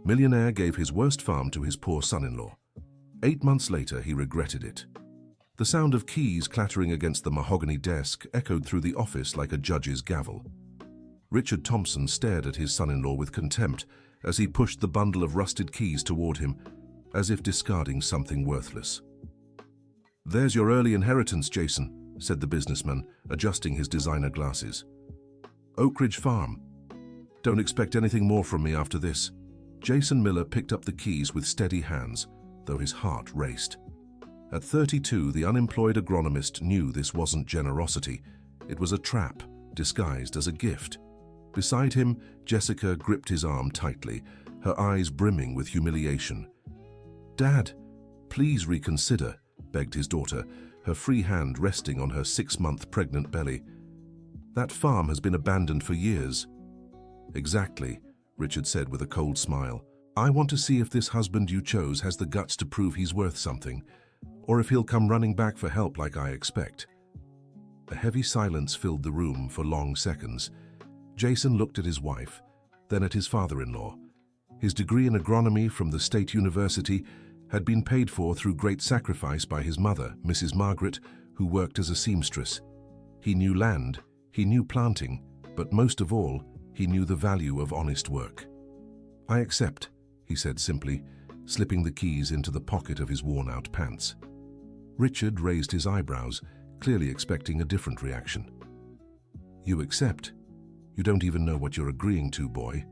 Millionaire gave his worst farm to his poor son-in-law. 8 months later, he regretted it. The sound of keys clattering against the mahogany desk echoed through the office like a judge's gavel. Richard Thompson stared at his son-in-law with contempt as he pushed the bundle of rusted keys toward him, as if discarding something worthless. "There's your early inheritance, Jason," said the businessman, adjusting his designer glasses. "Oak Ridge Farm. Don't expect anything more from me after this." Jason Miller picked up the keys with steady hands, though his heart raced. At 32, the unemployed agronomist knew this wasn't generosity. It was a trap, disguised as a gift. Beside him, Jessica gripped his arm tightly, her eyes brimming with humiliation. "Dad, please reconsider," begged his daughter, her free hand resting on her 6-month pregnant belly. "That farm has been abandoned for years." "Exactly," Richard said with a cold smile. "I want to see if this husband you chose has the guts to prove he's worth something, or if he'll come running back for help like I expect." A heavy silence filled the room for long seconds. Jason looked at his wife, then at his father-in-law. His degree in agronomy from the State University had been paid for through great sacrifice by his mother, Mrs. Margaret, who worked as a seamstress. He knew land, he knew planting, but most of all, he knew the value of honest work. "I accept," he said simply, slipping the keys into the pocket of his worn-out pants. Richard raised his eyebrows, clearly expecting a different reaction. "You accept? You don't even know what you're agreeing to, boy.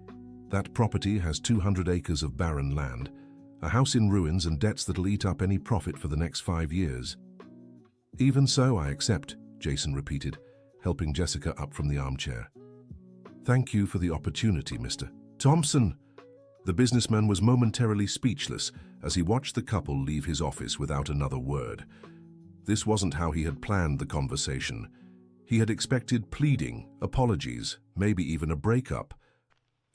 That property has 200 acres of barren land, a house in ruins and debts that'll eat up any profit for the next 5 years." "Even so, I accept," Jason repeated, helping Jessica up from the armchair. "Thank you for the opportunity, Mr. Thompson." The businessman was momentarily speechless as he watched the couple leave his office without another word. This wasn't how he had planned the conversation. He had expected pleading, apologies, maybe even a breakup.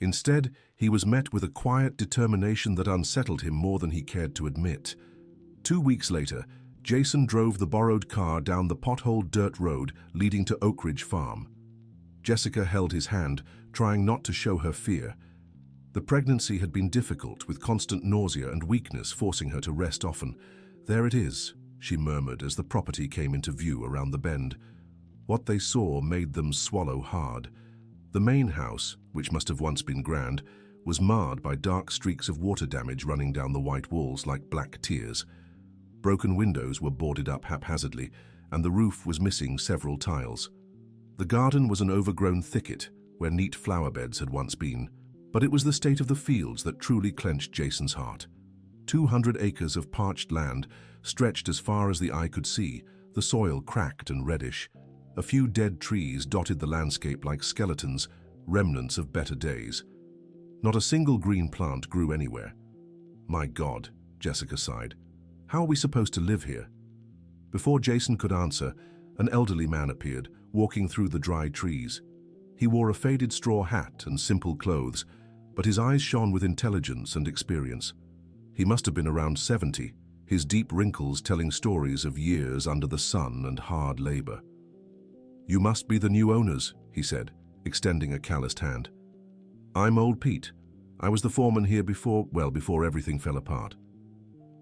Instead, he was met with a quiet determination that unsettled him more than he cared to admit. 2 weeks later, Jason drove the borrowed car down the potholed dirt road leading to Oak Ridge Farm. Jessica held his hand, trying not to show her fear. The pregnancy had been difficult, with constant nausea and weakness forcing her to rest often. "There it is," she murmured as the property came into view around the bend. What they saw made them swallow hard. The main house, which must have once been grand, was marred by dark streaks of water damage running down the white walls like black tears. Broken windows were boarded up haphazardly, and the roof was missing several tiles. The garden was an overgrown thicket, where neat flower beds had once been. But it was the state of the fields that truly clenched Jason's heart. 200 acres of parched land stretched as far as the eye could see, the soil cracked and reddish. A few dead trees dotted the landscape like skeletons, remnants of better days. Not a single green plant grew anywhere. "My God," Jessica sighed. "How are we supposed to live here?" Before Jason could answer, an elderly man appeared, walking through the dry trees. He wore a faded straw hat and simple clothes, but his eyes shone with intelligence and experience. He must have been around 70, his deep wrinkles telling stories of years under the sun and hard labor. "You must be the new owners," he said, extending a calloused hand. "I'm Old Pete. I was the foreman here before everything fell apart."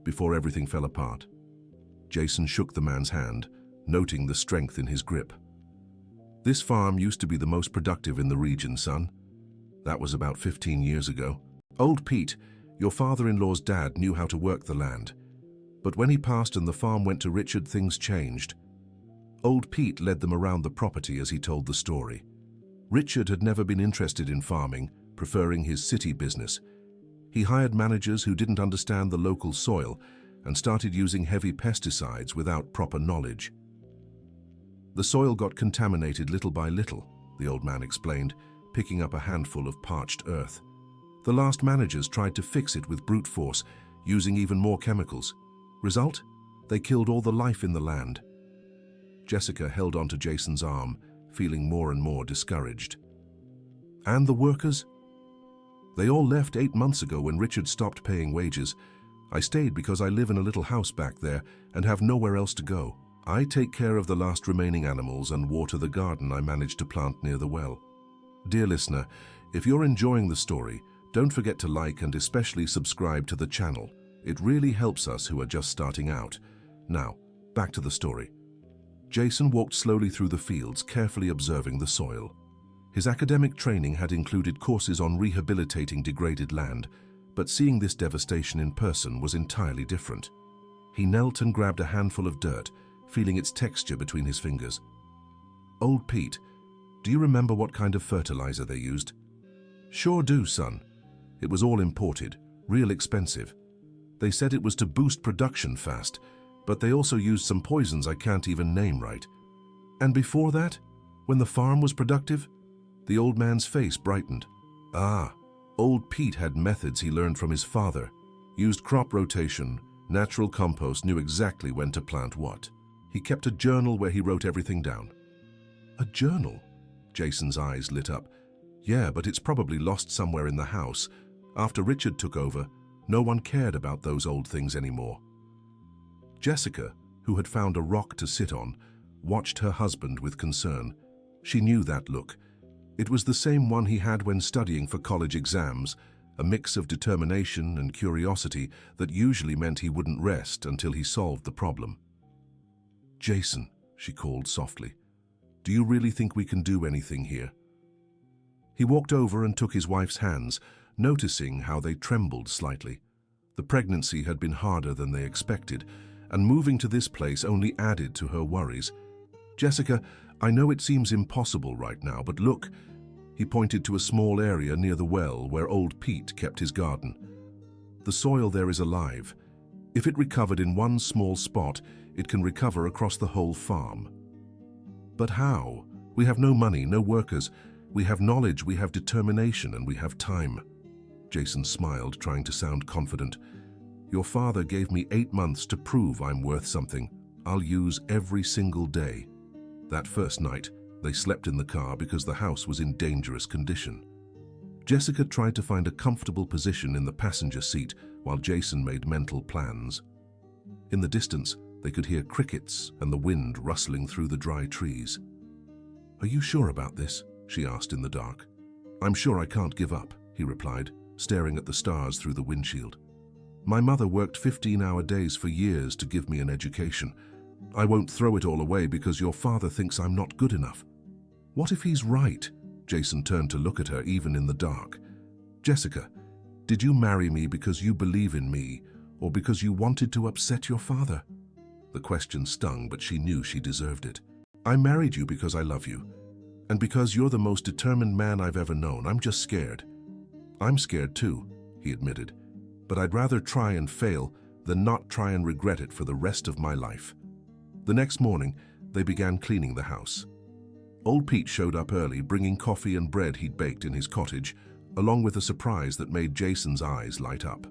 "Before everything fell apart." Jason shook the man's hand, noting the strength in his grip. "This farm used to be the most productive in the region, son. That was about 15 years ago. Old Pete, your father-in-law's dad, knew how to work the land. But when he passed and the farm went to Richard, things changed. Old Pete led them around the property as he told the story. Richard had never been interested in farming, preferring his city business. He hired managers who didn't understand the local soil and started using heavy pesticides without proper knowledge. The soil got contaminated little by little, the old man explained, picking up a handful of parched earth. The last managers tried to fix it with brute force, using even more chemicals. Result? They killed all the life in the land. Jessica held onto Jason's arm, feeling more and more discouraged. "And the workers?" "They all left 8 months ago when Richard stopped paying wages. I stayed because I live in a little house back there and have nowhere else to go. I take care of the last remaining animals and water the garden I managed to plant near the well." Dear listener, if you're enjoying the story, Don't forget to like and especially subscribe to the channel. It really helps us who are just starting out. Now, back to the story. Jason walked slowly through the fields, carefully observing the soil. His academic training had included courses on rehabilitating degraded land, but seeing this devastation in person was entirely different. He knelt and grabbed a handful of dirt, feeling its texture between his fingers. "Old Pete, do you remember what kind of fertilizer they used?" "Sure do, son. It was all imported, real expensive. They said it was to boost production fast, but they also used some poisons I can't even name right. And before that, when the farm was productive?" The old man's face brightened. "Ah, old Pete had methods he learned from his father. Used crop rotation, natural compost, knew exactly when to plant what. He kept a journal where he wrote everything down." "A journal?" Jason's eyes lit up. "Yeah, but it's probably lost somewhere in the house. After Richard took over, no one cared about those old things anymore." Jessica, who had found a rock to sit on, watched her husband with concern. She knew that look. It was the same one he had when studying for college exams, a mix of determination and curiosity that usually meant he wouldn't rest until he solved the problem. "Jason," she called softly, "do you really think we can do anything here?" He walked over and took his wife's hands, noticing how they trembled slightly. The pregnancy had been harder than they expected, and moving to this place only added to her worries. "Jessica, I know it seems impossible right now, but look." He pointed to a small area near the well where old Pete kept his garden. "The soil there is alive. If it recovered in one small spot, it can recover across the whole farm." "But how? We have no money, no workers. We have knowledge, we have determination, and we have time." Jason smiled, trying to sound confident. "Your father gave me 8 months to prove I'm worth something. I'll use every single day." That first night, they slept in the car because the house was in dangerous condition. Jessica tried to find a comfortable position in the passenger seat while Jason made mental plans. In the distance, they could hear crickets and the wind rustling through the dry trees. "Are you sure about this?" she asked in the dark. "I'm sure I can't give up," he replied, staring at the stars through the windshield. "My mother worked 15-hour days for years to give me an education. I won't throw it all away because your father thinks I'm not good enough." "What if he's right?" Jason turned to look at her even in the dark. "Jessica, did you marry me because you believe in me or because you wanted to upset your father?" The question stung, but she knew she deserved it. "I married you because I love you. And because you're the most determined man I've ever known. I'm just scared." "I'm scared too," he admitted. "But I'd rather try and fail than not try and regret it for the rest of my life." The next morning, they began cleaning the house. Old Pete showed up early, bringing coffee and bread he'd baked in his cottage, along with a surprise that made Jason's eyes light up.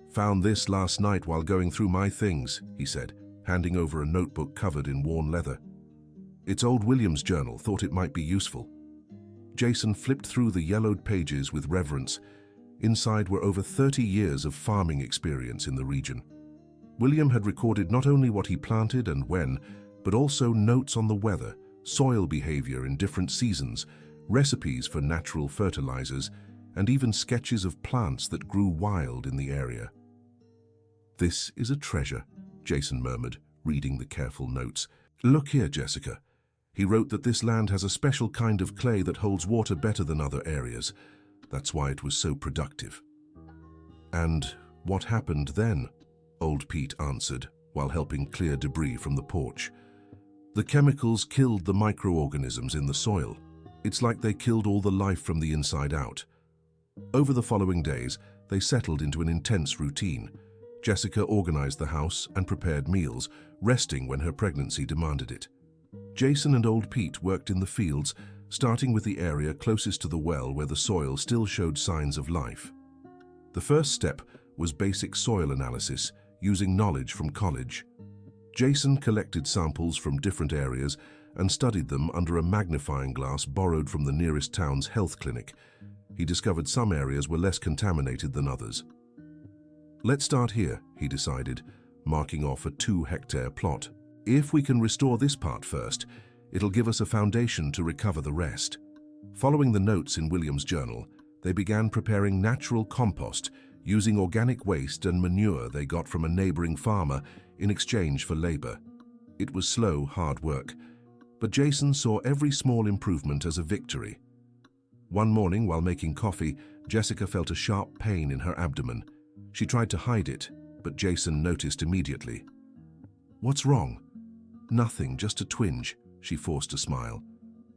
"Found this last night while going through my things," he said, handing over a notebook covered in worn leather. "It's old William's journal, thought it might be useful." Jason flipped through the yellowed pages with reverence. Inside were over 30 years of farming experience in the region. William had recorded not only what he planted and when, but also notes on the weather, soil behavior in different seasons, recipes for natural fertilizers, and even sketches of plants that grew wild in the area. "This is a treasure," Jason murmured, reading the careful notes. "Look here, Jessica. He wrote that this land has a special kind of clay that holds water better than other areas. That's why it was so productive." "And what happened then?" Old Pete answered, while helping clear debris from the porch. "The chemicals killed the microorganisms in the soil. It's like they killed all the life from the inside out." Over the following days, they settled into an intense routine. Jessica organized the house and prepared meals, resting when her pregnancy demanded it. Jason and Old Pete worked in the fields, starting with the area closest to the well where the soil still showed signs of life. The first step was basic soil analysis, using knowledge from college. Jason collected samples from different areas and studied them under a magnifying glass borrowed from the nearest town's health clinic. He discovered some areas were less contaminated than others. "Let's start here," he decided, marking off a 2-hectare plot. "If we can restore this part first, it'll give us a foundation to recover the rest." Following the notes in William's journal, They began preparing natural compost using organic waste and manure they got from a neighboring farmer in exchange for labor. It was slow, hard work, but Jason saw every small improvement as a victory. One morning, while making coffee, Jessica felt a sharp pain in her abdomen. She tried to hide it, but Jason noticed immediately. "What's wrong?" "Nothing, just a twinge," she forced a smile.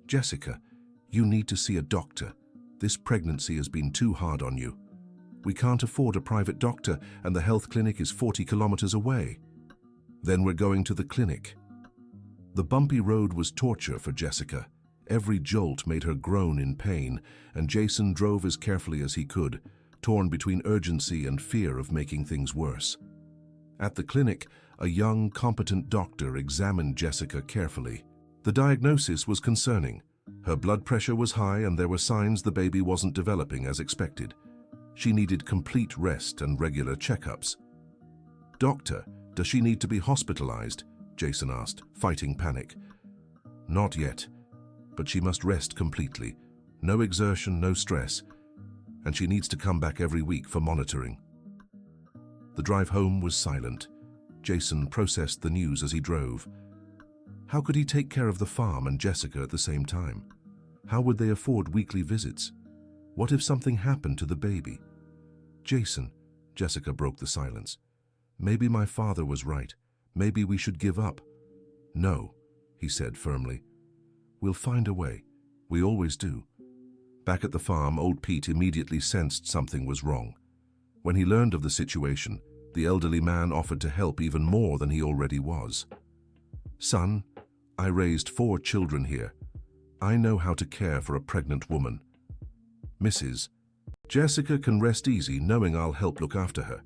"Jessica, you need to see a doctor. This pregnancy has been too hard on you. We can't afford a private doctor, and the health clinic is 40 kilometers away." "Then we're going to the clinic." The bumpy road was torture for Jessica. Every jolt made her groan in pain, and Jason drove as carefully as he could, torn between urgency and fear of making things worse. At the clinic, a young, competent doctor examined Jessica carefully. The diagnosis was concerning. Her blood pressure was high, and there were signs the baby wasn't developing as expected. She needed complete rest and regular checkups. "Doctor, does she need to be hospitalized?" Jason asked, fighting panic. "Not yet, but she must rest completely. No exertion, no stress, and she needs to come back every week for monitoring." The drive home was silent. Jason processed the news as he drove. How could he take care of the farm and Jessica at the same time? How would they afford weekly visits? What if something happened to the baby? "Jason," Jessica broke the silence. "Maybe my father was right. Maybe we should give up." "No," he said firmly. "We'll find a way. We always do." Back at the farm, old Pete immediately sensed something was wrong. When he learned of the situation, the elderly man offered to help even more than he already was. "Son, I raised 4 children here. I know how to care for a pregnant woman. Mrs. Jessica can rest easy knowing I'll help look after her.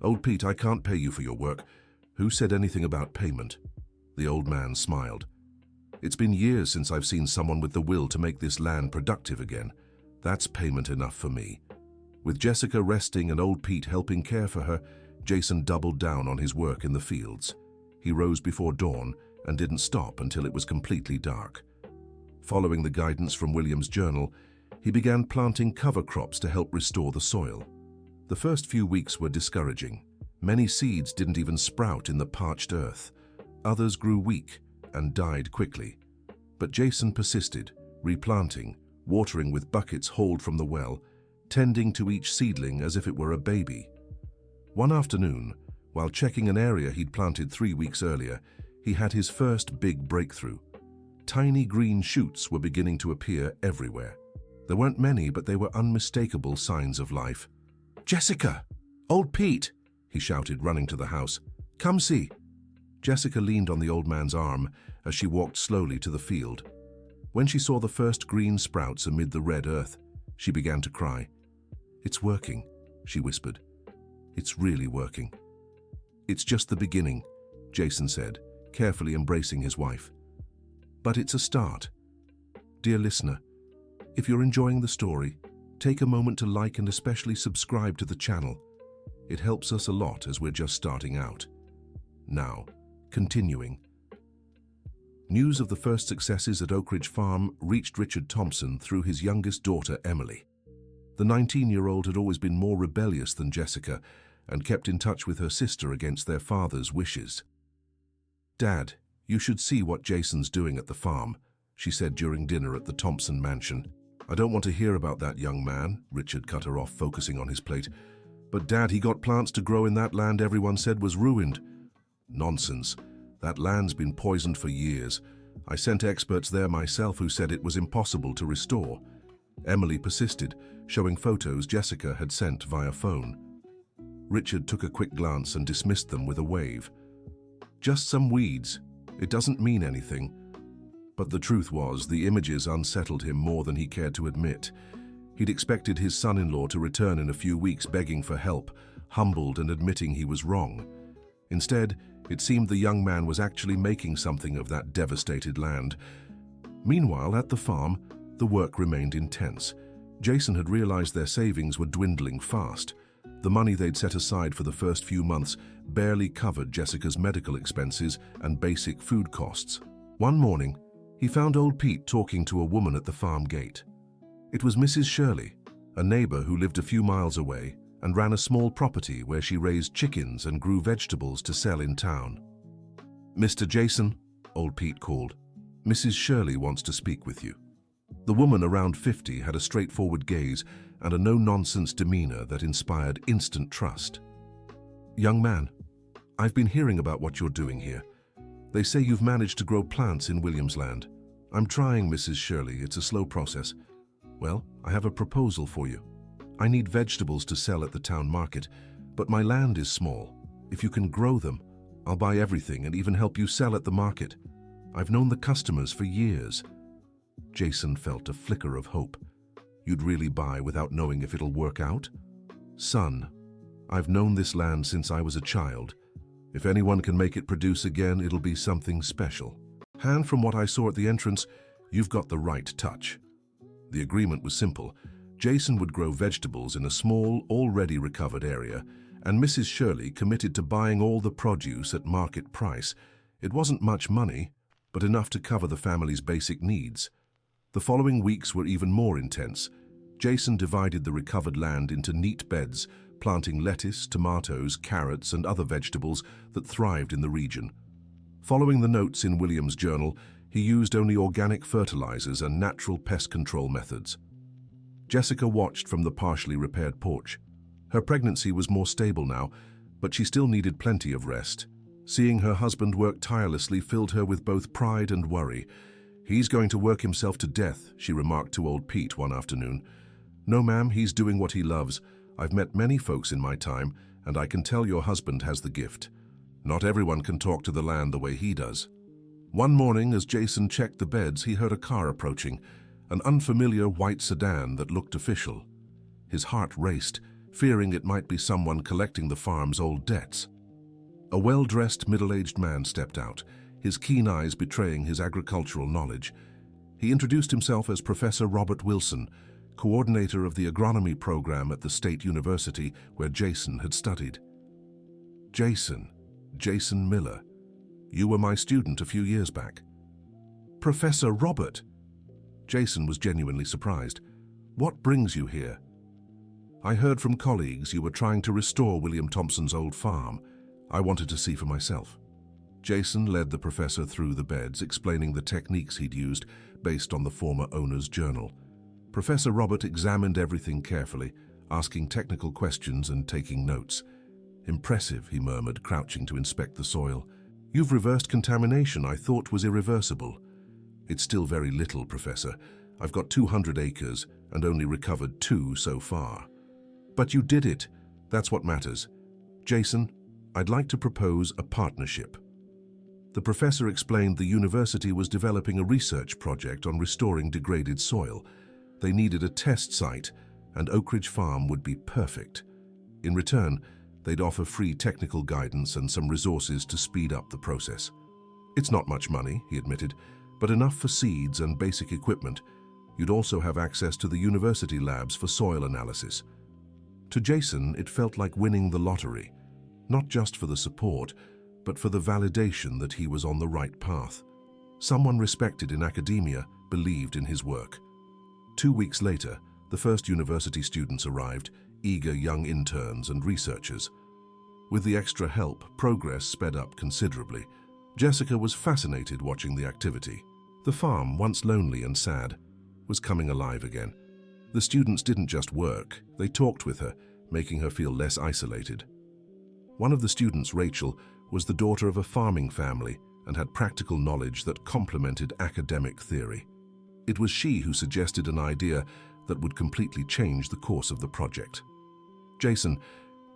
Old Pete, I can't pay you for your work. Who said anything about payment?" The old man smiled. "It's been years since I've seen someone with the will to make this land productive again. That's payment enough for me." With Jessica resting and old Pete helping care for her, Jason doubled down on his work in the fields. He rose before dawn and didn't stop until it was completely dark. Following the guidance from William's journal, he began planting cover crops to help restore the soil. The first few weeks were discouraging. Many seeds didn't even sprout in the parched earth. Others grew weak and died quickly. But Jason persisted, replanting, watering with buckets hauled from the well, tending to each seedling as if it were a baby. One afternoon, while checking an area he'd planted 3 weeks earlier, he had his first big breakthrough. Tiny green shoots were beginning to appear everywhere. There weren't many, but they were unmistakable signs of life. "Jessica! Old Pete!" he shouted, running to the house. "Come see." Jessica leaned on the old man's arm as she walked slowly to the field. When she saw the first green sprouts amid the red earth, she began to cry. "It's working," she whispered. "It's really working." "It's just the beginning," Jason said, carefully embracing his wife. "But it's a start." Dear listener, if you're enjoying the story, take a moment to like and especially subscribe to the channel. It helps us a lot as we're just starting out. Now, continuing. News of the first successes at Oak Ridge Farm reached Richard Thompson through his youngest daughter, Emily. The 19-year-old had always been more rebellious than Jessica and kept in touch with her sister against their father's wishes. "Dad, you should see what Jason's doing at the farm," she said during dinner at the Thompson mansion. "I don't want to hear about that young man," Richard cut her off, focusing on his plate. "But Dad, he got plants to grow in that land everyone said was ruined." "Nonsense. That land's been poisoned for years. I sent experts there myself who said it was impossible to restore." Emily persisted, showing photos Jessica had sent via phone. Richard took a quick glance and dismissed them with a wave. "Just some weeds. It doesn't mean anything." But the truth was, the images unsettled him more than he cared to admit. He'd expected his son-in-law to return in a few weeks begging for help, humbled and admitting he was wrong. Instead, it seemed the young man was actually making something of that devastated land. Meanwhile, at the farm, the work remained intense. Jason had realized their savings were dwindling fast. The money they'd set aside for the first few months barely covered Jessica's medical expenses and basic food costs. One morning, he found old Pete talking to a woman at the farm gate. It was Mrs. Shirley, a neighbor who lived a few miles away and ran a small property where she raised chickens and grew vegetables to sell in town. "Mr. Jason," old Pete called, "Mrs. Shirley wants to speak with you." The woman, around 50, had a straightforward gaze and a no-nonsense demeanor that inspired instant trust. "Young man, I've been hearing about what you're doing here. They say you've managed to grow plants in Williamsland. I'm trying, Mrs. Shirley. It's a slow process. Well, I have a proposal for you. I need vegetables to sell at the town market, but my land is small. If you can grow them, I'll buy everything and even help you sell at the market. I've known the customers for years." Jason felt a flicker of hope. "You'd really buy without knowing if it'll work out?" "Son, I've known this land since I was a child. If anyone can make it produce again, it'll be something special. And from what I saw at the entrance, you've got the right touch." The agreement was simple. Jason would grow vegetables in a small, already recovered area, and Mrs. Shirley committed to buying all the produce at market price. It wasn't much money, but enough to cover the family's basic needs. The following weeks were even more intense. Jason divided the recovered land into neat beds, planting lettuce, tomatoes, carrots, and other vegetables that thrived in the region. Following the notes in William's journal, he used only organic fertilizers and natural pest control methods. Jessica watched from the partially repaired porch. Her pregnancy was more stable now, but she still needed plenty of rest. Seeing her husband work tirelessly filled her with both pride and worry. "He's going to work himself to death," she remarked to old Pete one afternoon. "No, ma'am, he's doing what he loves. I've met many folks in my time, and I can tell your husband has the gift. Not everyone can talk to the land the way he does." One morning, as Jason checked the beds, he heard a car approaching, an unfamiliar white sedan that looked official. His heart raced, fearing it might be someone collecting the farm's old debts. A well-dressed, middle-aged man stepped out, his keen eyes betraying his agricultural knowledge. He introduced himself as Professor Robert Wilson, coordinator of the agronomy program at the State University where Jason had studied. "Jason Miller, you were my student a few years back." "Professor Robert?" Jason was genuinely surprised. "What brings you here?" "I heard from colleagues you were trying to restore William Thompson's old farm. I wanted to see for myself." Jason led the professor through the beds, explaining the techniques he'd used based on the former owner's journal. Professor Robert examined everything carefully, asking technical questions and taking notes. "Impressive," he murmured, crouching to inspect the soil. "You've reversed contamination I thought was irreversible." "It's still very little, Professor. I've got 200 acres and only recovered 2 so far." "But you did it. That's what matters. Jason, I'd like to propose a partnership." The professor explained the university was developing a research project on restoring degraded soil. They needed a test site, and Oak Ridge Farm would be perfect. In return, they'd offer free technical guidance and some resources to speed up the process. "It's not much money," he admitted, "but enough for seeds and basic equipment. You'd also have access to the university labs for soil analysis." To Jason, it felt like winning the lottery, not just for the support, but for the validation that he was on the right path. Someone respected in academia believed in his work. 2 weeks later, the first university students arrived, eager young interns and researchers. With the extra help, progress sped up considerably. Jessica was fascinated watching the activity. The farm, once lonely and sad, was coming alive again. The students didn't just work, they talked with her, making her feel less isolated. One of the students, Rachel, was the daughter of a farming family and had practical knowledge that complemented academic theory. It was she who suggested an idea that would completely change the course of the project. "Jason,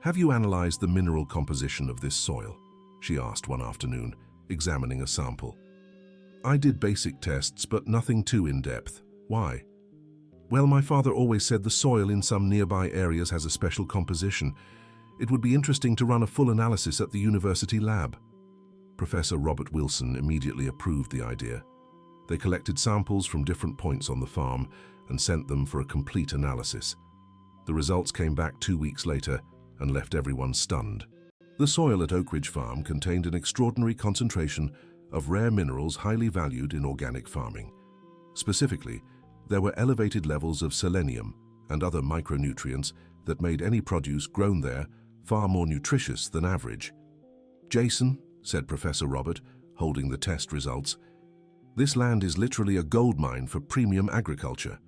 have you analyzed the mineral composition of this soil?" she asked one afternoon, examining a sample. "I did basic tests, but nothing too in-depth. Why?" "Well, my father always said the soil in some nearby areas has a special composition. It would be interesting to run a full analysis at the university lab." Professor Robert Wilson immediately approved the idea. They collected samples from different points on the farm and sent them for a complete analysis. The results came back 2 weeks later and left everyone stunned. The soil at Oak Ridge Farm contained an extraordinary concentration of rare minerals highly valued in organic farming. Specifically, there were elevated levels of selenium, and other micronutrients that made any produce grown there far more nutritious than average. "Jason," said Professor Robert, holding the test results, "this land is literally a goldmine for premium agriculture.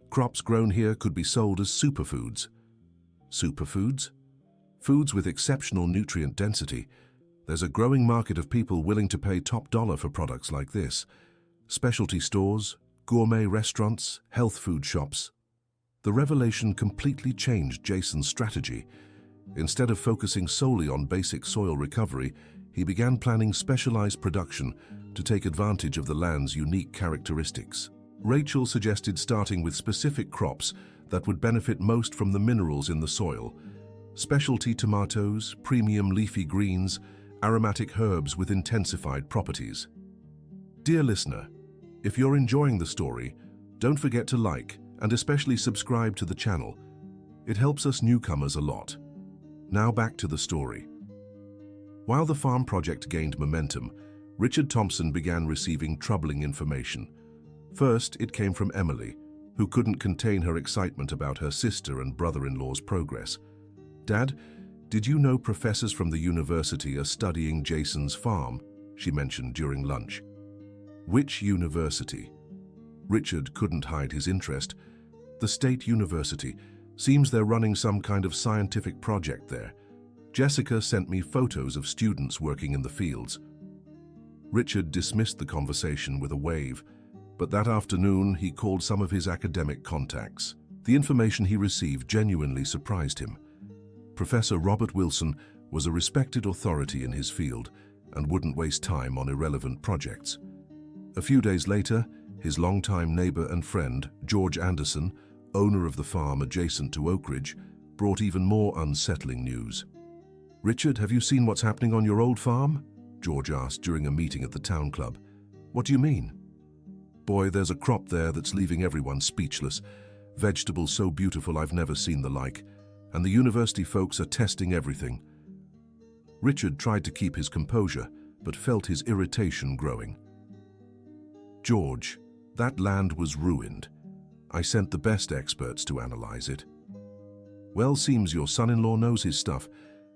Crops grown here could be sold as superfoods." Superfoods? Foods with exceptional nutrient density. There's a growing market of people willing to pay top dollar for products like this. Specialty stores, gourmet restaurants, health food shops. The revelation completely changed Jason's strategy. Instead of focusing solely on basic soil recovery, he began planning specialized production to take advantage of the land's unique characteristics. Rachel suggested starting with specific crops that would benefit most from the minerals in the soil: specialty tomatoes, premium leafy greens, aromatic herbs with intensified properties. Dear listener, if you're enjoying the story, don't forget to like and especially subscribe to the channel. It helps us newcomers a lot. Now back to the story. While the farm project gained momentum, Richard Thompson began receiving troubling information. First, it came from Emily, who couldn't contain her excitement about her sister and brother-in-law's progress. "Dad, did you know professors from the university are studying Jason's farm?" she mentioned during lunch. "Which university?" Richard couldn't hide his interest. "The State University. Seems they're running some kind of scientific project there. Jessica sent me photos of students working in the fields." Richard dismissed the conversation with a wave, but that afternoon he called some of his academic contacts. The information he received genuinely surprised him. Professor Robert Wilson was a respected authority in his field and wouldn't waste time on irrelevant projects. A few days later, his longtime neighbor and friend, George Anderson, owner of the farm adjacent to Oak Ridge, brought even more unsettling news. "Richard, have you seen what's happening on your old farm?" George asked during a meeting at the town club. "What do you mean?" "Boy, there's a crop there that's leaving everyone speechless. Vegetables so beautiful I've never seen the like. And the university folks are testing everything." Richard tried to keep his composure, but felt his irritation growing. "George, that land was ruined. I sent the best experts to analyze it." "Well, seems your son-in-law knows his stuff.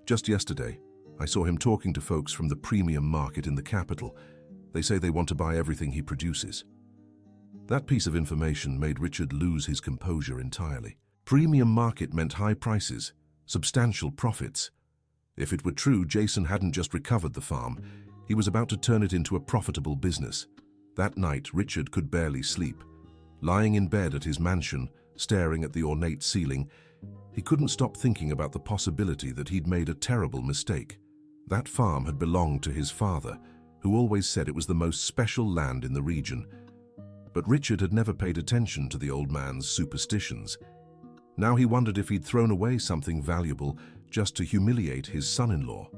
Just yesterday, I saw him talking to folks from the premium market in the capital. They say they want to buy everything he produces." That piece of information made Richard lose his composure entirely. Premium market meant high prices, substantial profits. If it were true, Jason hadn't just recovered the farm. He was about to turn it into a profitable business. That night, Richard could barely sleep. Lying in bed at his mansion, staring at the ornate ceiling, he couldn't stop thinking about the possibility that he'd made a terrible mistake. That farm had belonged to his father, who always said it was the most special land in the region. But Richard had never paid attention to the old man's superstitions. Now he wondered if he'd thrown away something valuable just to humiliate his son-in-law.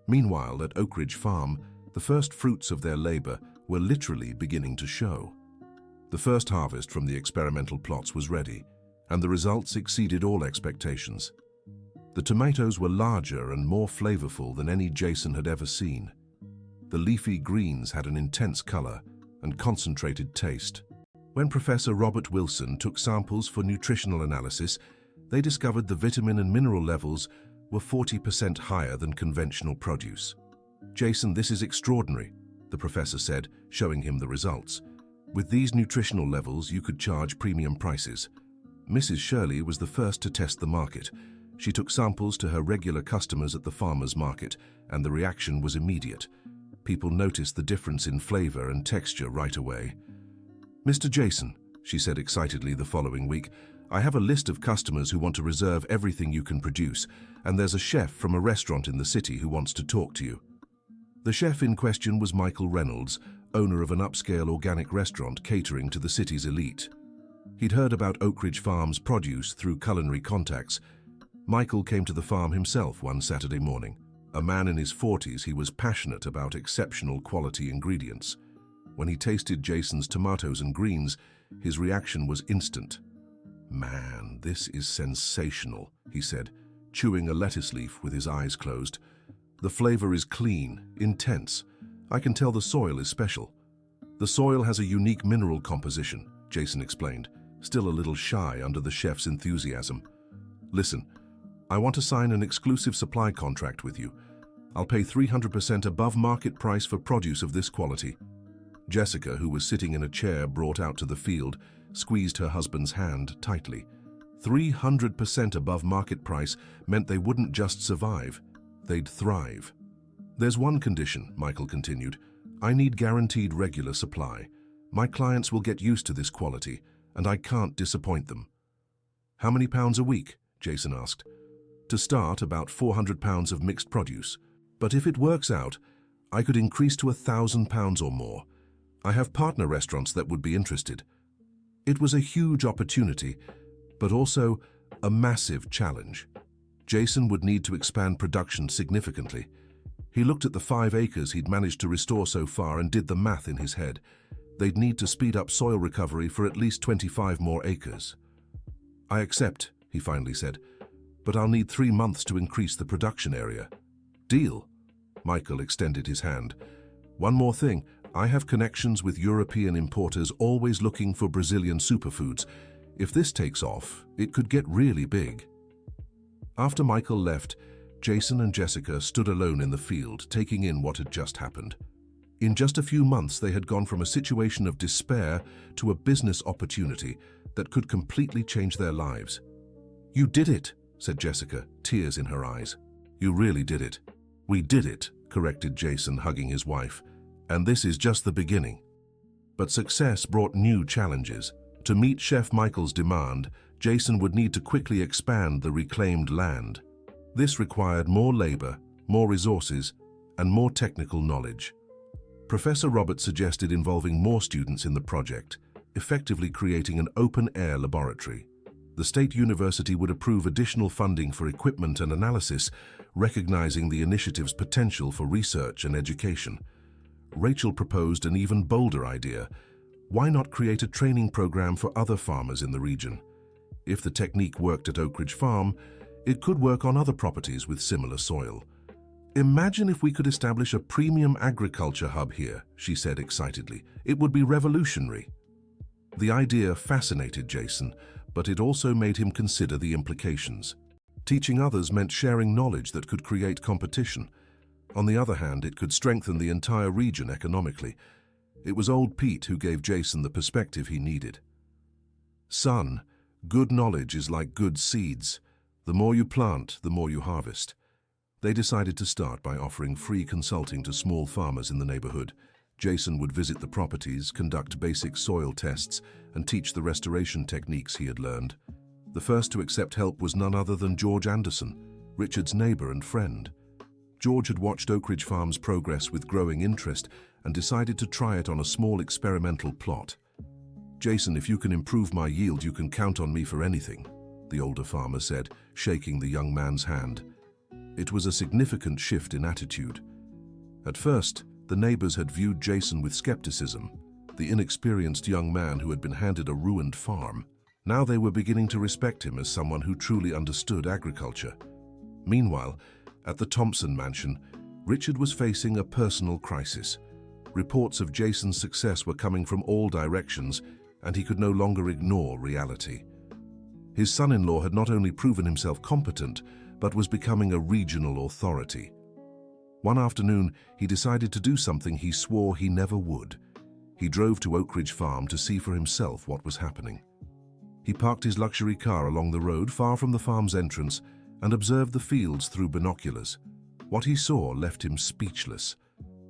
Meanwhile, at Oak Ridge Farm, the first fruits of their labor were literally beginning to show. The first harvest from the experimental plots was ready, and the results exceeded all expectations. The tomatoes were larger and more flavorful than any Jason had ever seen. The leafy greens had an intense color and concentrated taste. When Professor Robert Wilson took samples for nutritional analysis, they discovered the vitamin and mineral levels were 40% higher than conventional produce. "Jason, this is extraordinary," the professor said, showing him the results. "With these nutritional levels, you could charge premium prices." Mrs. Shirley was the first to test the market. She took samples to her regular customers at the farmer's market, and the reaction was immediate. People noticed the difference in flavor and texture right away. "Mr. Jason," she said excitedly the following week, "I have a list of customers who want to reserve everything you can produce, and there's a chef from a restaurant in the city who wants to talk to you." The chef in question was Michael Reynolds, owner of an upscale organic restaurant catering to the city's elite. He'd heard about Oak Ridge Farm's produce through culinary contacts. Michael came to the farm himself one Saturday morning. A man in his 40s, he was passionate about exceptional quality ingredients. When he tasted Jason's tomatoes and greens, his reaction was instant. "Man, this is sensational," he said, chewing a lettuce leaf with his eyes closed. "The flavor is clean, intense. I can tell the soil is special." "The soil has a unique mineral composition," Jason explained. still a little shy under the chef's enthusiasm. "Listen, I want to sign an exclusive supply contract with you. I'll pay 300% above market price for produce of this quality." Jessica, who was sitting in a chair brought out to the field, squeezed her husband's hand tightly. 300% above market price meant they wouldn't just survive, they'd thrive. "There's one condition," Michael continued. "I need guaranteed regular supply. My clients will get used to this quality, and I can't disappoint them." "How many pounds a week?" Jason asked. "To start, about 400 pounds of mixed produce. But if it works out, I could increase to 1,000 pounds or more. I have partner restaurants that would be interested." It was a huge opportunity, but also a massive challenge. Jason would need to expand production significantly. He looked at the 5 acres he'd managed to restore so far and did the math in his head. They'd need to speed up soil recovery for at least 25 more acres. "I accept," he finally said, "but I'll need 3 months to increase the production area." "Deal." Michael extended his hand. "One more thing. I have connections with European importers always looking for Brazilian superfoods. If this takes off, it could get really big." After Michael left, Jason and Jessica stood alone in the field, taking in what had just happened. In just a few months, they had gone from a situation of despair to a business opportunity that could completely change their lives. "You did it," said Jessica, tears in her eyes. "You really did it." "We did it," corrected Jason, hugging his wife. "And this is just the beginning." But success brought new challenges. To meet Chef Michael's demand, Jason would need to quickly expand the reclaimed land. This required more labor, more resources, and more technical knowledge. Professor Roberts suggested involving more students in the project, effectively creating an open-air laboratory. The state university would approve additional funding for equipment and analysis, recognizing the initiative's potential for research and education. Rachel proposed an even bolder idea. Why not create a training program for other farmers in the region? If the technique worked at Oak Ridge Farm, it could work on other properties with similar soil. "Imagine if we could establish a premium agriculture hub here," she said excitedly. "It would be revolutionary." The idea fascinated Jason, but it also made him consider the implications. Teaching others meant sharing knowledge that could create competition. On the other hand, it could strengthen the entire region economically. It was old Pete who gave Jason the perspective he needed. "Son, good knowledge is like good seeds. The more you plant, the more you harvest." They decided to start by offering free consulting to small farmers in the neighborhood. Jason would visit the properties, conduct basic soil tests, and teach the restoration techniques he had learned. The first to accept help was none other than George Anderson, Richard's neighbor and friend. George had watched Oak Ridge Farm's progress with growing interest and decided to try it on a small experimental plot. "Jason, if you can improve my yield, you can count on me for anything," the older farmer said, shaking the young man's hand. It was a significant shift in attitude. At first, the neighbors had viewed Jason with skepticism, the inexperienced young man who had been handed a ruined farm. Now they were beginning to respect him as someone who truly understood agriculture. Meanwhile, at the Thompson mansion, Richard was facing a personal crisis. Reports of Jason's success were coming from all directions, and he could no longer ignore reality. His son-in-law had not only proven himself competent, but was becoming a regional authority. One afternoon, he decided to do something he swore he never would. He drove to Oak Ridge Farm to see for himself what was happening. He parked his luxury car along the road far from the farm's entrance and observed the fields through binoculars. What he saw left him speechless.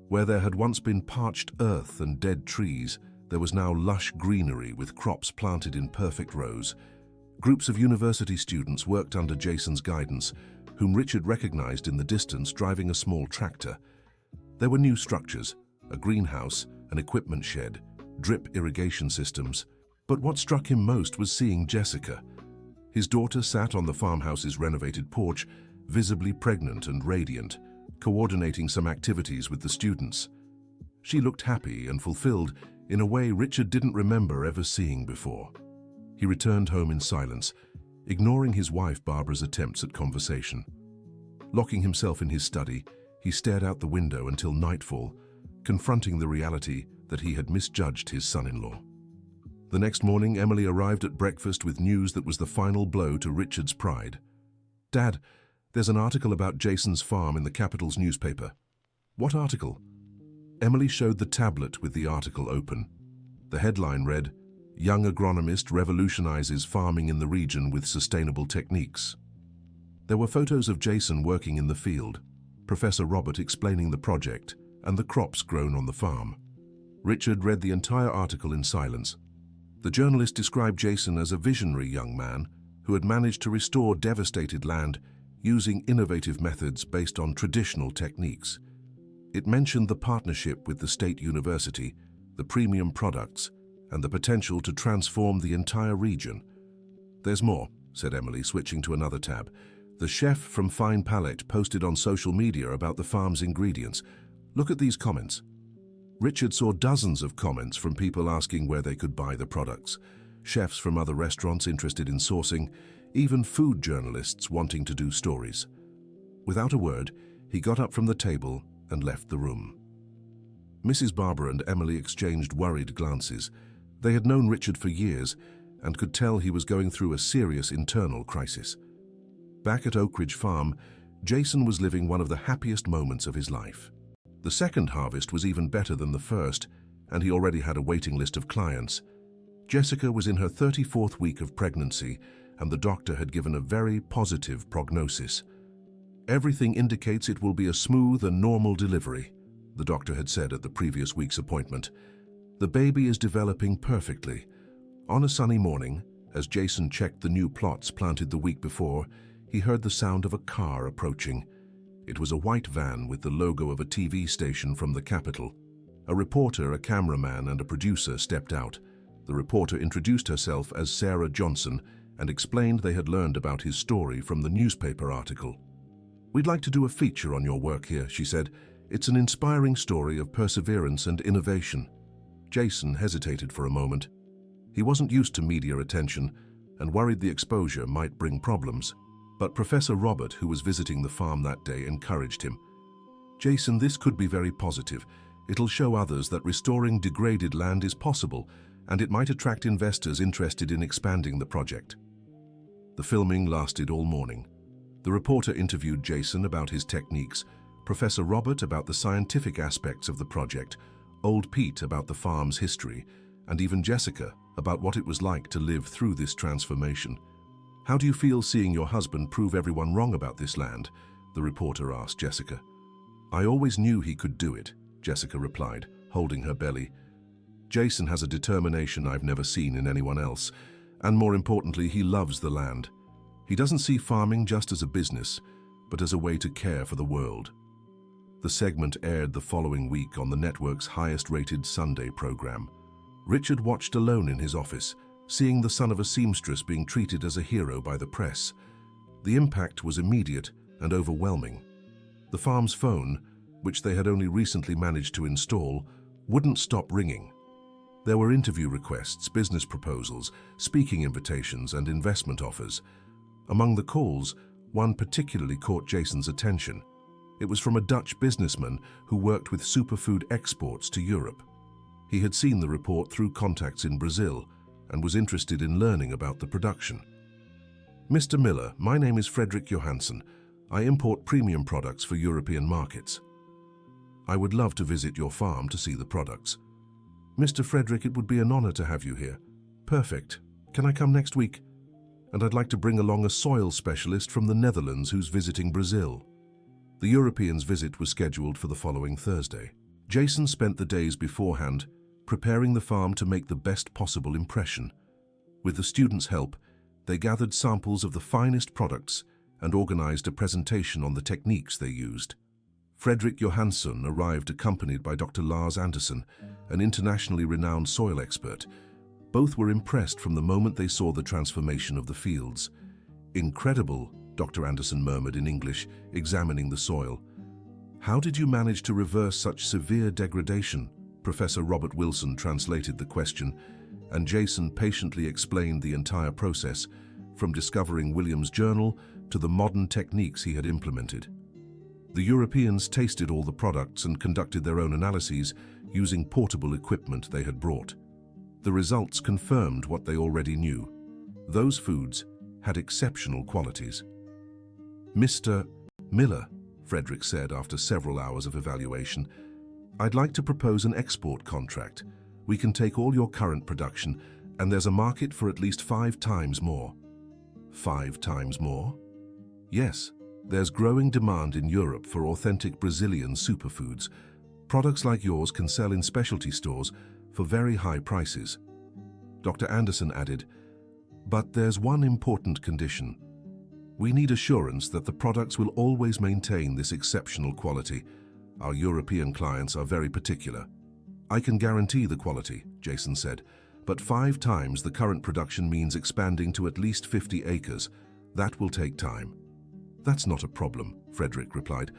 Where there had once been parched earth and dead trees, there was now lush greenery with crops planted in perfect rows. Groups of university students worked under Jason's guidance, whom Richard recognized in the distance driving a small tractor. There were new structures, a greenhouse, an equipment shed, drip irrigation systems. But what struck him most was seeing Jessica. His daughter sat on the farmhouse's renovated porch, visibly pregnant and radiant, coordinating some activities with the students. She looked happy and fulfilled in a way Richard didn't remember ever seeing before. He returned home in silence, ignoring his wife Barbara's attempts at conversation. Locking himself in his study, he stared out the window until nightfall, confronting the reality that he had misjudged his son-in-law. The next morning, Emily arrived at breakfast with news that was the final blow to Richard's pride. "Dad, there's an article about Jason's farm in the capital's newspaper." "What article?" Emily showed the tablet with the article open. The headline read, "Young agronomist revolutionizes farming in the region with sustainable techniques." There were photos of Jason working in the field, Professor Robert explaining the project, and the crops grown on the farm. Richard read the entire article in silence. The journalist described Jason as a visionary young man who had managed to restore devastated land using innovative methods based on traditional techniques. It mentioned the partnership with the state university, the premium products, and the potential to transform the entire region. "There's more," said Emily, switching to another tab. "The chef from Fine Palette posted on social media about the farm's ingredients. Look at these comments." Richard saw dozens of comments from people asking where they could buy the products, chefs from other restaurants interested in sourcing, even food journalists wanting to do stories. Without a word, he got up from the table and left the room. Mrs. Barber and Emily exchanged worried glances. They had known Richard for years and could tell he was going through a serious internal crisis. Back at Oak Ridge Farm, Jason was living one of the happiest moments of his life. The second harvest was even better than the first, and he already had a waiting list of clients. Jessica was in her 34th week of pregnancy, and the doctor had given a very positive prognosis. "Everything indicates it will be a smooth and normal delivery," the doctor had said at the previous week's appointment. "The baby is developing perfectly." On a sunny morning, as Jason checked the new plots planted the week before, he heard the sound of a car approaching. It was a white van with the logo of a TV station from the capital. A reporter, a cameraman, and a producer stepped out. The reporter introduced herself as Sarah Johnson and explained they had learned about his story from the newspaper article. "We'd like to do a feature on your work here," she said. "It's an inspiring story of perseverance and innovation." Jason hesitated for a moment. He wasn't used to media attention and worried the exposure might bring problems. But Professor Robert, who was visiting the farm that day, encouraged him. "Jason, this could be very positive. It'll show others that restoring degraded land is possible, and it might attract investors interested in expanding the project." The filming lasted all morning. The reporter interviewed Jason about his techniques, Professor Robert about the scientific aspects of the project, Old Pete about the farm's history, and even Jessica about what it was like to live through this transformation. "How do you feel seeing your husband prove everyone wrong about this land?" the reporter asked Jessica. "I always knew he could do it," Jessica replied, holding her belly. "Jason has a determination I've never seen in anyone else, and more importantly, he loves the land. He doesn't see farming just as a business, but as a way to care for the world." The segment aired the following week on the network's highest-rated Sunday program. Richard watched alone in his office, seeing the son of a seamstress being treated as a hero by the press. The impact was immediate and overwhelming. The farm's phone, which they had only recently managed to install, wouldn't stop ringing. There were interview requests, business proposals, speaking invitations, and investment offers. Among the calls, one particularly caught Jason's attention. It was from a Dutch businessman who worked with superfood exports to Europe. He had seen the report through contacts in Brazil and was interested in learning about the production. "Mr. Miller, my name is Frederick Johansson. I import premium products for European markets. I would love to visit your farm to see the products." "Mr. Frederick, it would be an honor to have you here." "Perfect. Can I come next week? And I'd like to bring along a soil specialist from the Netherlands who's visiting Brazil." The European's visit was scheduled for the following Thursday. Jason spent the days beforehand preparing the farm to make the best possible impression. With the students' help, they gathered samples of the finest products and organized a presentation on the techniques they used. Frederick Johansson arrived accompanied by Dr. Lars Andersson, an internationally renowned soil expert. Both were impressed from the moment they saw the transformation of the fields. "Incredible," Dr. Andersson murmured in English, examining the soil. "How did you manage to reverse such severe degradation?" Professor Robert Wilson translated the question, and Jason patiently explained the entire process, from discovering William's journal to the modern techniques he had implemented. The Europeans tasted all the products and conducted their own analyses using portable equipment they had brought. The results confirmed what they already knew. Those foods had exceptional qualities. "Mr. Miller," Frederick said after several hours of evaluation, "I'd like to propose an export contract. We can take all your current production, and there's a market for at least 5 times more." 5 times more? Yes, there's growing demand in Europe for authentic Brazilian superfoods. Products like yours can sell in specialty stores for very high prices. Dr. Anderson added, "But there's one important condition. We need assurance that the products will always maintain this exceptional quality. Our European clients are very particular." "I can guarantee the quality," Jason said, "but 5 times the current production means expanding to at least 50 acres. That will take time." "That's not a problem," Frederick replied.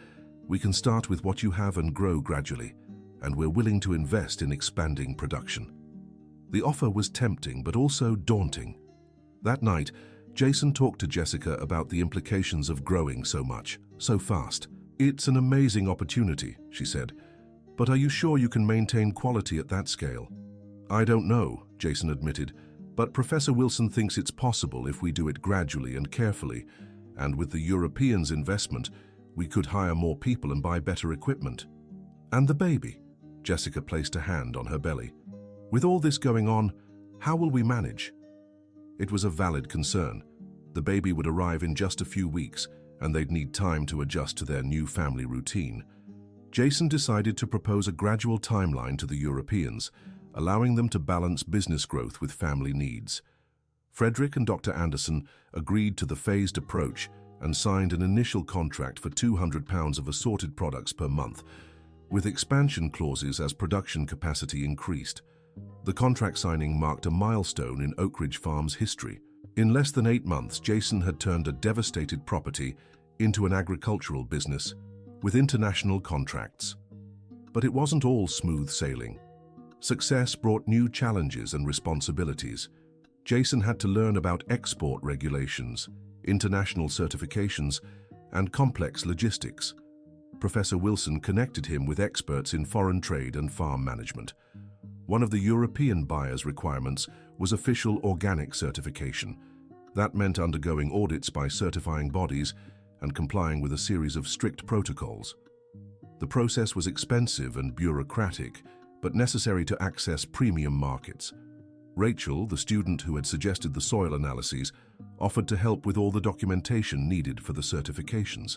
"We can start with what you have and grow gradually, and we're willing to invest in expanding production." The offer was tempting but also daunting. That night, Jason talked to Jessica about the implications of growing so much, so fast. "It's an amazing opportunity," she said, "but are you sure you can maintain quality at that scale?" "I don't know," Jason admitted, "but Professor Wilson thinks it's possible if we do it gradually and carefully, and with the Europeans' investment, we could hire more people and buy better equipment." "And the baby?" Jessica placed a hand on her belly. "With all this going on, how will we manage?" It was a valid concern. The baby would arrive in just a few weeks, and they'd need time to adjust to their new family routine. Jason decided to propose a gradual timeline to the Europeans, allowing them to balance business growth with family needs. Frederick and Dr. Anderson agreed to the phased approach and signed an initial contract for £200 of assorted products per month, with expansion clauses as production capacity increased. The contract signing marked a milestone in Oak Ridge Farm's history. In less than 8 months, Jason had turned a devastated property into an agricultural business with international contracts. But it wasn't all smooth sailing. Success brought new challenges and responsibilities. Jason had to learn about export regulations, international certifications, and complex logistics. Professor Wilson connected him with experts in foreign trade and farm management. One of the European buyers' requirements was official organic certification. That meant undergoing audits by certifying bodies and complying with a series of strict protocols. The process was expensive and bureaucratic, but necessary to access premium markets. Rachel, the student who had suggested the soil analyses, offered to help with all the documentation needed for the certifications.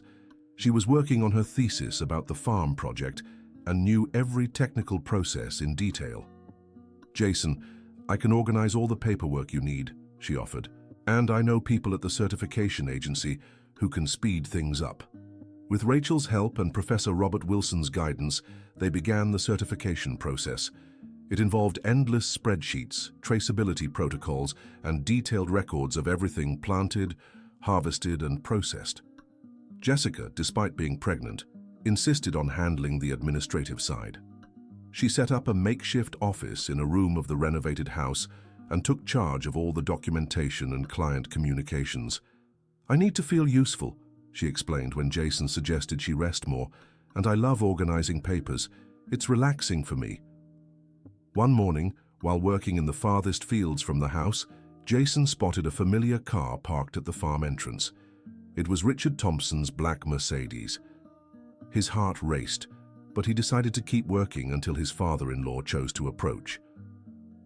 She was working on her thesis about the farm project and knew every technical process in detail. "Jason, I can organize all the paperwork you need," she offered, "and I know people at the certification agency who can speed things up." With Rachel's help and Professor Robert Wilson's guidance, they began the certification process. It involved endless spreadsheets, traceability protocols, and detailed records of everything planted, harvested, and processed. Jessica, despite being pregnant, insisted on handling the administrative side. She set up a makeshift office in a room of the renovated house and took charge of all the documentation and client communications. "I need to feel useful," she explained when Jason suggested she rest more, "and I love organizing papers. It's relaxing for me." One morning, while working in the farthest fields from the house, Jason spotted a familiar car parked at the farm entrance. It was Richard Thompson's black Mercedes. His heart raced, but he decided to keep working until his father-in-law chose to approach.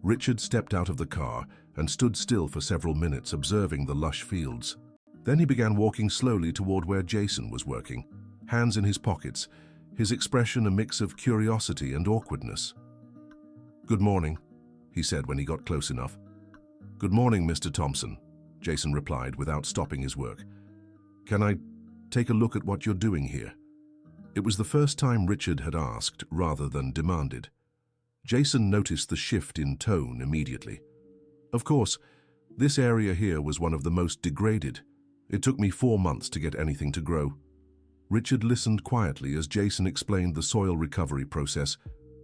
Richard stepped out of the car and stood still for several minutes observing the lush fields. Then he began walking slowly toward where Jason was working, hands in his pockets, his expression a mix of curiosity and awkwardness. "Good morning," he said when he got close enough. "Good morning, Mr. Thompson," Jason replied without stopping his work. "Can I take a look at what you're doing here?" It was the first time Richard had asked rather than demanded. Jason noticed the shift in tone immediately. "Of course, this area here was one of the most degraded. It took me 4 months to get anything to grow." Richard listened quietly as Jason explained the soil recovery process,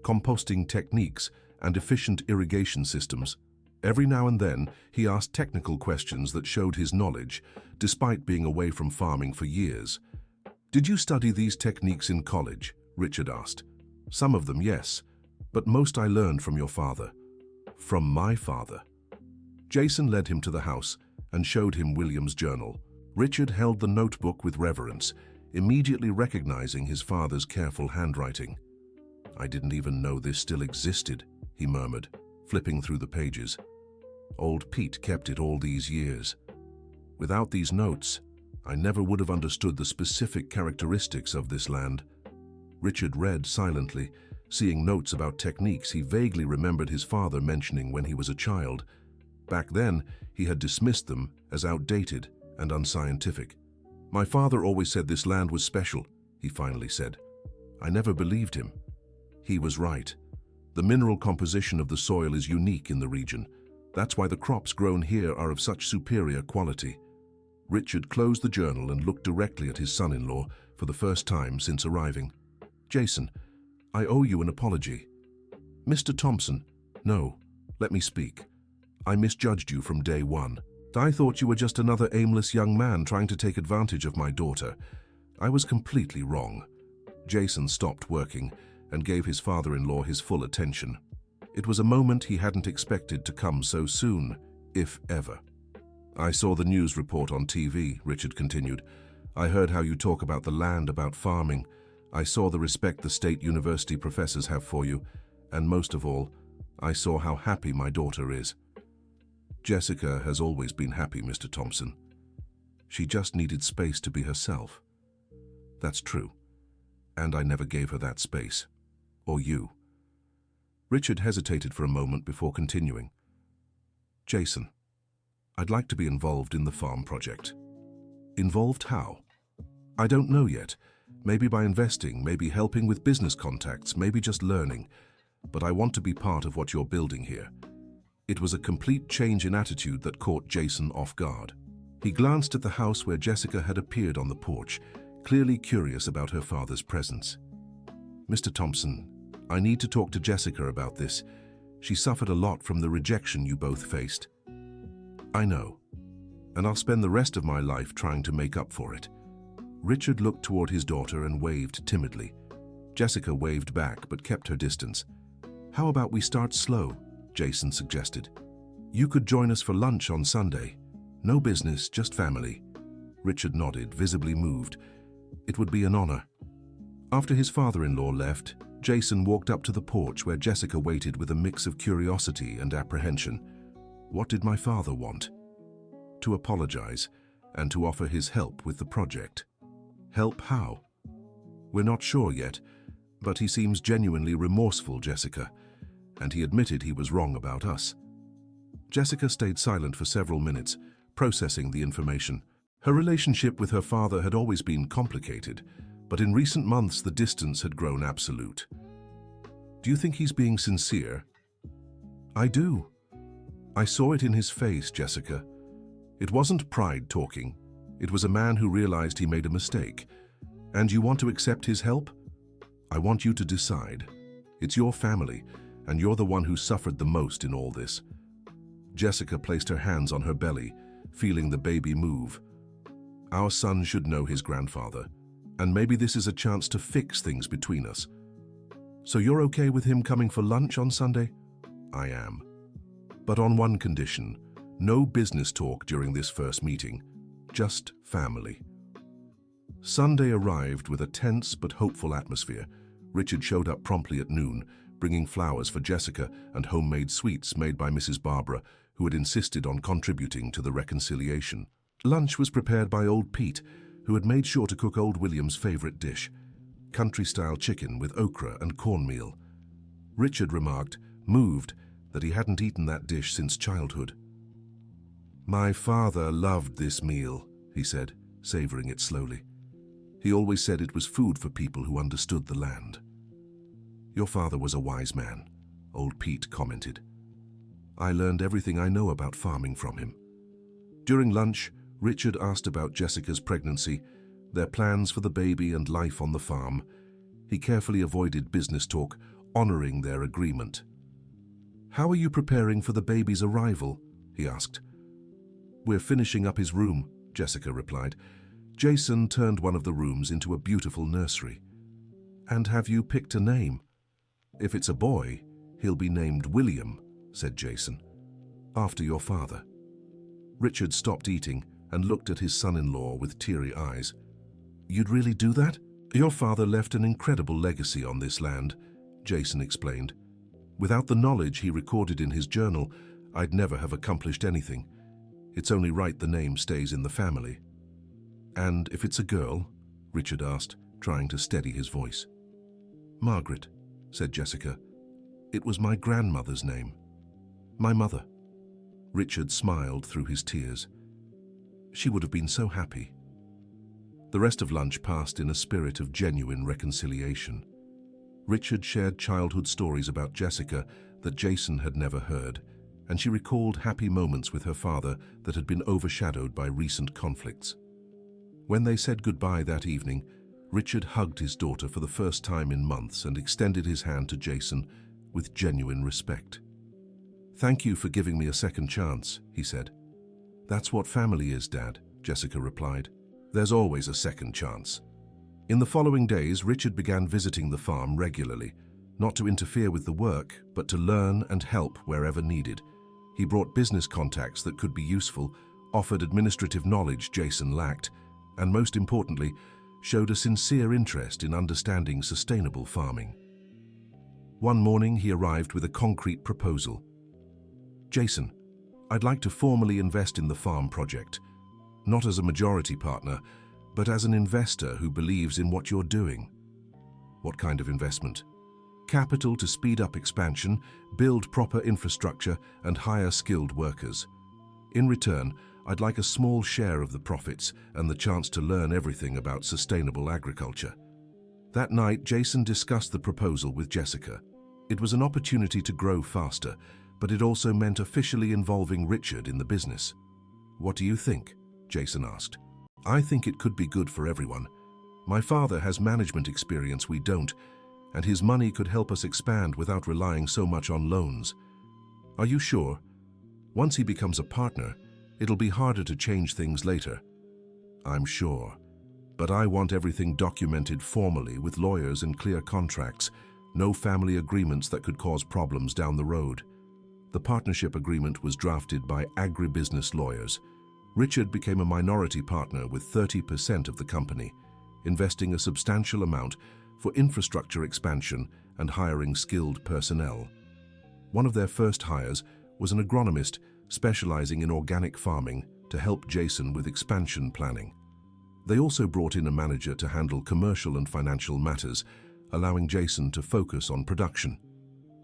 composting techniques, and efficient irrigation systems. Every now and then, he asked technical questions that showed his knowledge, despite being away from farming for years. "Did you study these techniques in college?" Richard asked. "Some of them, yes, but most I learned from your father." From my father. Jason led him to the house and showed him William's journal. Richard held the notebook with reverence, immediately recognizing his father's careful handwriting. "I didn't even know this still existed," he murmured, flipping through the pages. "Old Pete kept it all these years. Without these notes, I never would have understood the specific characteristics of this land." Richard read silently, seeing notes about techniques he vaguely remembered his father mentioning when he was a child. Back then, he had dismissed them as outdated and unscientific. "My father always said this land was special," he finally said. "I never believed him. He was right. The mineral composition of the soil is unique in the region. That's why the crops grown here are of such superior quality." Richard closed the journal and looked directly at his son-in-law for the first time since arriving. "Jason, I owe you an apology." "Mr. Thompson, no, let me speak. I misjudged you from day one. I thought you were just another aimless young man trying to take advantage of my daughter. I was completely wrong." Jason stopped working and gave his father-in-law his full attention. It was a moment he hadn't expected to come so soon, if ever. "I saw the news report on TV," Richard continued. "I heard how you talk about the land, about farming. I saw the respect the state university professors have for you, and most of all, I saw how happy my daughter is. Jessica has always been happy, Mr. Thompson. She just needed space to be herself." "That's true, and I never gave her that space. Or you." Richard hesitated for a moment before continuing. "Jason, I'd like to be involved in the farm project." "Involved how?" "I don't know yet. Maybe by investing, maybe helping with business contacts, maybe just learning. But I want to be part of what you're building here." It was a complete change in attitude that caught Jason off guard. He glanced at the house where Jessica had appeared on the porch, clearly curious about her father's presence. "Mr. Thompson, I need to talk to Jessica about this. She suffered a lot from the rejection you both faced." "I know, and I'll spend the rest of my life trying to make up for it." Richard looked toward his daughter and waved timidly. Jessica waved back but kept her distance. "How about we start slow?" Jason suggested. "You could join us for lunch on Sunday. No business, just family." Richard nodded, visibly moved. It would be an honor. After his father-in-law left, Jason walked up to the porch where Jessica waited with a mix of curiosity and apprehension. What did my father want? To apologize and to offer his help with the project. Help how? "We're not sure yet, but he seems genuinely remorseful, Jessica, and he admitted he was wrong about us." Jessica stayed silent for several minutes, processing the information. Her relationship with her father had always been complicated, but in recent months the distance had grown absolute. "Do you think he's being sincere?" "I do. I saw it in his face, Jessica. It wasn't pride talking. It was a man who realized he made a mistake. And you want to accept his help? I want you to decide. It's your family, and you're the one who suffered the most in all this." Jessica placed her hands on her belly, feeling the baby move. "Our son should know his grandfather, and maybe this is a chance to fix things between us. So you're okay with him coming for lunch on Sunday?" "I am. But on one condition, no business talk during this first meeting, just family." Sunday arrived with a tense but hopeful atmosphere. Richard showed up promptly at noon, bringing flowers for Jessica and homemade sweets made by Mrs. Barbara, who had insisted on contributing to the reconciliation. Lunch was prepared by Old Pete, who had made sure to cook Old William's favorite dish, country-style chicken with okra and cornmeal. Richard remarked, moved, that he hadn't eaten that dish since childhood. "My father loved this meal," he said, savoring it slowly. "He always said it was food for people who understood the land." "Your father was a wise man," Old Pete commented. "I learned everything I know about farming from him." During lunch, Richard asked about Jessica's pregnancy, their plans for the baby and life on the farm. He carefully avoided business talk, honoring their agreement. "How are you preparing for the baby's arrival?" he asked. "We're finishing up his room," Jessica replied. Jason turned one of the rooms into a beautiful nursery. "And have you picked a name?" "If it's a boy, he'll be named William," said Jason. "After your father." Richard stopped eating and looked at his son-in-law with teary eyes. "You'd really do that?" "Your father left an incredible legacy on this land," Jason explained. "Without the knowledge he recorded in his journal, I'd never have accomplished anything. It's only right the name stays in the family." "And if it's a girl?" Richard asked, trying to steady his voice. "Margaret," said Jessica. "It was my grandmother's name. My mother." Richard smiled through his tears. "She would have been so happy." The rest of lunch passed in a spirit of genuine reconciliation. Richard shared childhood stories about Jessica that Jason had never heard, and she recalled happy moments with her father that had been overshadowed by recent conflicts. When they said goodbye that evening, Richard hugged his daughter for the first time in months and extended his hand to Jason with genuine respect. "Thank you for giving me a second chance," he said. "That's what family is, Dad," Jessica replied. "There's always a second chance." In the following days, Richard began visiting the farm regularly, not to interfere with the work, but to learn and help wherever needed. He brought business contacts that could be useful, offered administrative knowledge Jason lacked, and most importantly, showed a sincere interest in understanding sustainable farming. One morning, he arrived with a concrete proposal. "Jason, I'd like to formally invest in the farm project, not as a majority partner, but as an investor who believes in what you're doing." "What kind of investment?" "Capital to speed up expansion, build proper infrastructure, and hire skilled workers. In return, I'd like a small share of the profits and the chance to learn everything about sustainable agriculture." That night, Jason discussed the proposal with Jessica. It was an opportunity to grow faster, but it also meant officially involving Richard in the business. "What do you think?" Jason asked. "I think it could be good for everyone. My father has management experience we don't, and his money could help us expand without relying so much on loans." "Are you sure? Once he becomes a partner, it'll be harder to change things later." "I'm sure, but I want everything documented formally with lawyers and clear contracts, no family agreements that could cause problems down the road." The partnership agreement was drafted by agribusiness lawyers. Richard became a minority partner with 30% of the company, investing a substantial amount for infrastructure expansion and hiring skilled personnel. One of their first hires was an agronomist specializing in organic farming to help Jason with expansion planning. They also brought in a manager to handle commercial and financial matters, allowing Jason to focus on production.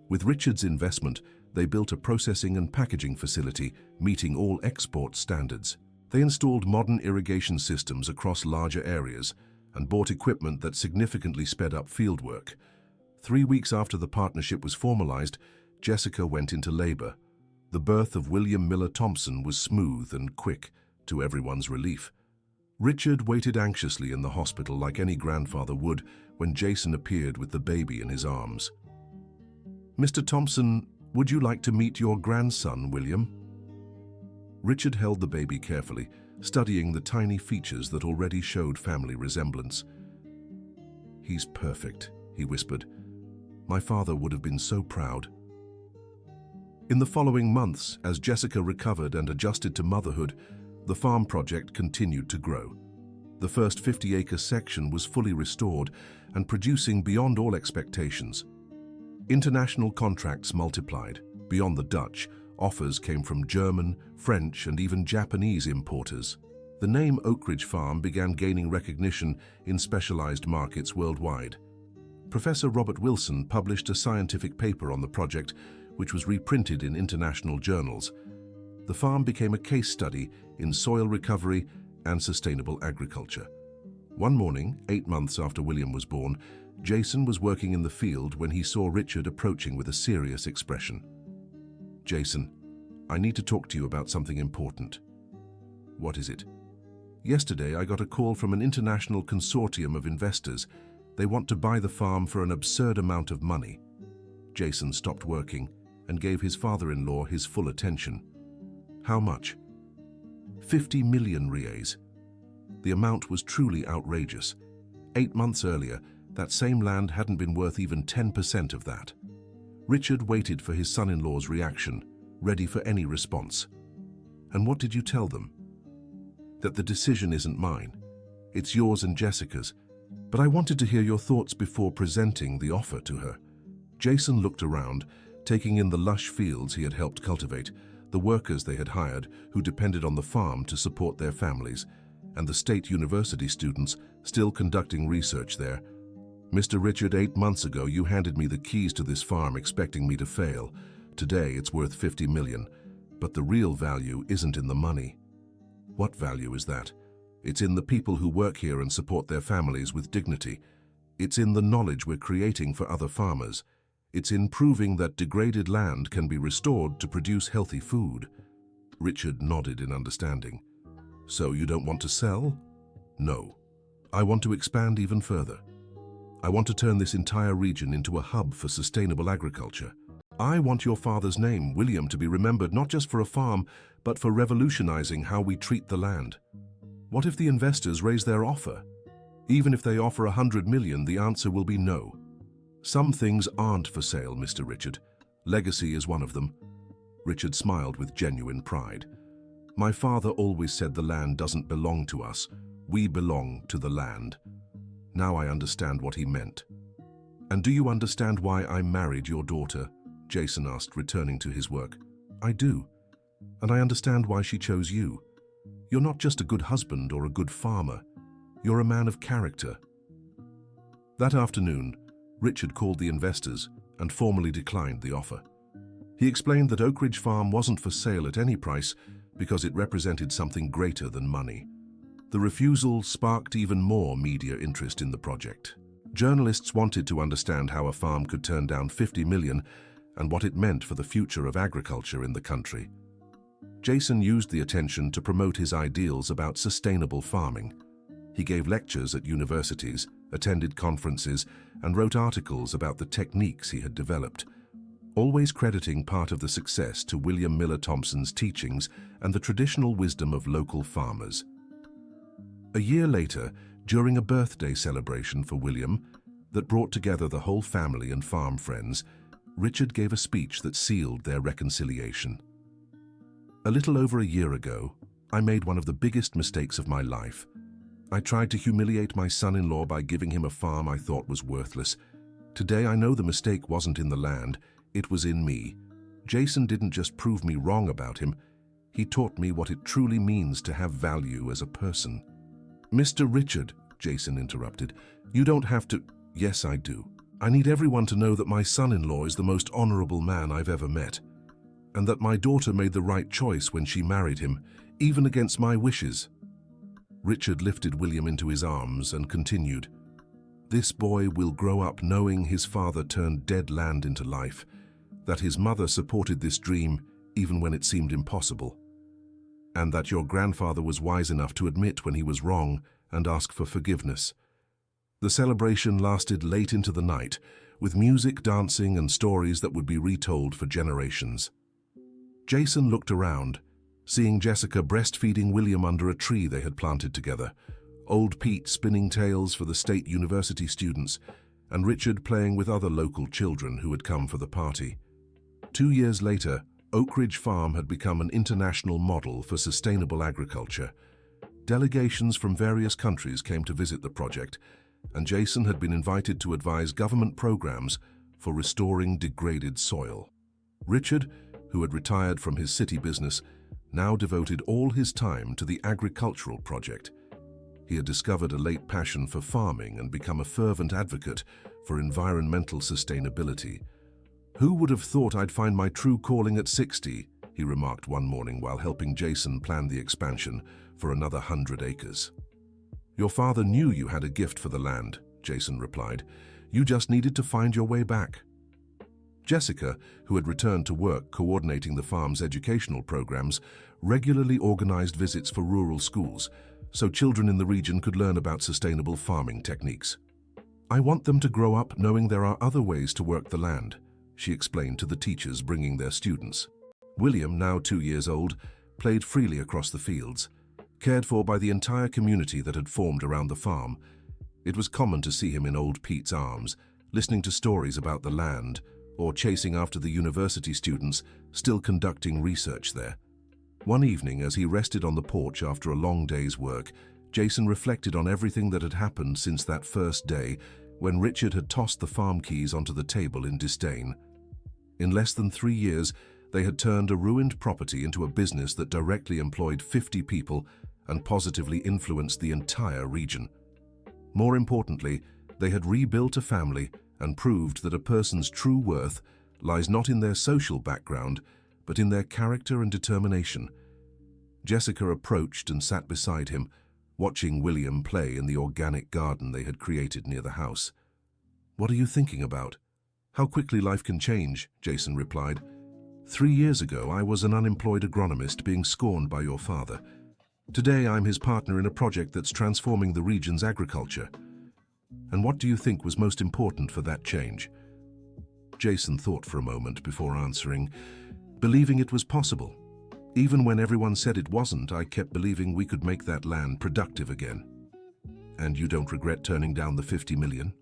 With Richard's investment, they built a processing and packaging facility meeting all export standards. They installed modern irrigation systems across larger areas and bought equipment that significantly sped up fieldwork. 3 weeks after the partnership was formalized, Jessica went into labor. The birth of William Miller Thompson was smooth and quick, to everyone's relief. Richard waited anxiously in the hospital like any grandfather would when Jason appeared with the baby in his arms. "Mr. Thompson, would you like to meet your grandson, William?" Richard held the baby carefully, studying the tiny features that already showed family resemblance. "He's perfect," he whispered. "My father would have been so proud." In the following months, as Jessica recovered and adjusted to motherhood, the farm project continued to grow. The first 50-acre section was fully restored and producing beyond all expectations. International contracts multiplied. Beyond the Dutch, offers came from German, French, and even Japanese importers. The name Oak Ridge Farm began gaining recognition in specialized markets worldwide. Professor Robert Wilson published a scientific paper on the project, which was reprinted in international journals. The farm became a case study in soil recovery and sustainable agriculture. One morning, 8 months after William was born, Jason was working in the field when he saw Richard approaching with a serious expression. "Jason, I need to talk to you about something important." "What is it?" "Yesterday, I got a call from an international consortium of investors. They want to buy the farm for an absurd amount of money." Jason stopped working and gave his father-in-law his full attention. "How much?" 50 million reais. The amount was truly outrageous. 8 months earlier, that same land hadn't been worth even 10% of that. Richard waited for his son-in-law's reaction, ready for any response. "And what did you tell them?" "That the decision isn't mine. It's yours and Jessica's. But I wanted to hear your thoughts before presenting the offer to her." Jason looked around, taking in the lush fields he had helped cultivate, the workers they had hired who depended on the farm to support their families, and the state university students still conducting research there. "Mr. Richard, 8 months ago you handed me the keys to this farm expecting me to fail. Today it's worth 50 million, but the real value isn't in the money." "What value is that?" "It's in the people who work here and support their families with dignity. It's in the knowledge we're creating for other farmers. It's in proving that degraded land can be restored to produce healthy food." Richard nodded in understanding. "So you don't want to sell?" "No. I want to expand even further. I want to turn this entire region into a hub for sustainable agriculture. I want your father's name, William, to be remembered not just for a farm, but for revolutionizing how we treat the land." "What if the investors raise their offer?" "Even if they offer 100 million, the answer will be no. Some things aren't for sale, Mr. Richard. Legacy is one of them." Richard smiled with genuine pride. "My father always said the land doesn't belong to us. We belong to the land." Now I understand what he meant. "And do you understand why I married your daughter?" Jason asked, returning to his work. "I do. And I understand why she chose you. You're not just a good husband or a good farmer. You're a man of character." That afternoon, Richard called the investors and formally declined the offer. He explained that Oak Ridge Farm wasn't for sale at any price because it represented something greater than money. The refusal sparked even more media interest in the project. Journalists wanted to understand how a farm could turn down 50 million and what it meant for the future of agriculture in the country. Jason used the attention to promote his ideals about sustainable farming. He gave lectures at universities, attended conferences, and wrote articles about the techniques he had developed, always crediting part of the success to William Miller Thompson's teachings and the traditional wisdom of local farmers. A year later, during a birthday celebration for William that brought together the whole family and farm friends, Richard gave a speech that sealed their reconciliation. "A little over a year ago, I made one of the biggest mistakes of my life. I tried to humiliate my son-in-law by giving him a farm I thought was worthless. Today I know the mistake wasn't in the land, it was in me. Jason didn't just prove me wrong about him, he taught me what it truly means to have value as a person." "Mr. Richard," Jason interrupted, "you don't have to—" "Yes, I do. I need everyone to know that my son-in-law is the most honorable man I've ever met, and that my daughter made the right choice when she married him, even against my wishes." Richard lifted William into his arms and continued, "This boy will grow up knowing his father turned dead land into life, that his mother supported this dream even when it seemed impossible, and that your grandfather was wise enough to admit when he was wrong and ask for forgiveness." The celebration lasted late into the night, with music, dancing, and stories that would be retold for generations. Jason looked around, seeing Jessica breastfeeding William under a tree they had planted together, old Pete spinning tales for the state university students, and Richard playing with other local children who had come for the party. 2 years later, Oak Ridge Farm had become an international model for sustainable agriculture. Delegations from various countries came to visit the project, and Jason had been invited to advise government programs for restoring degraded soil. Richard, who had retired from his city business, now devoted all his time to the agricultural project. He had discovered a late passion for farming and become a fervent advocate for environmental sustainability. "Who would have thought I'd find my true calling at 60, he remarked one morning while helping Jason plan the expansion for another 100 acres. "Your father knew you had a gift for the land," Jason replied. "You just needed to find your way back." Jessica, who had returned to work coordinating the farm's educational programs, regularly organized visits for rural schools, so children in the region could learn about sustainable farming techniques. "I want them to grow up knowing there are other ways to work the land," she explained to the teachers bringing their students. William, now 2 years old, played freely across the fields, cared for by the entire community that had formed around the farm. It was common to see him in old Pete's arms, listening to stories about the land, or chasing after the university students still conducting research there. One evening, as he rested on the porch after a long day's work, Jason reflected on everything that had happened since that first day when Richard had tossed the farm keys onto the table in disdain. In less than 3 years, they had turned a ruined property into a business that directly employed 50 people and positively influenced the entire region. More importantly, they had rebuilt a family and proved that a person's true worth lies not in their social background, but in their character and determination. Jessica approached and sat beside him, watching William play in the organic garden they had created near the house. "What are you thinking about?" "How quickly life can change," Jason replied. 3 years ago, I was an unemployed agronomist being scorned by your father. Today, I'm his partner in a project that's transforming the region's agriculture. And what do you think was most important for that change?" Jason thought for a moment before answering, "Believing it was possible. Even when everyone said it wasn't, I kept believing we could make that land productive again." "And you don't regret turning down the 50 million?"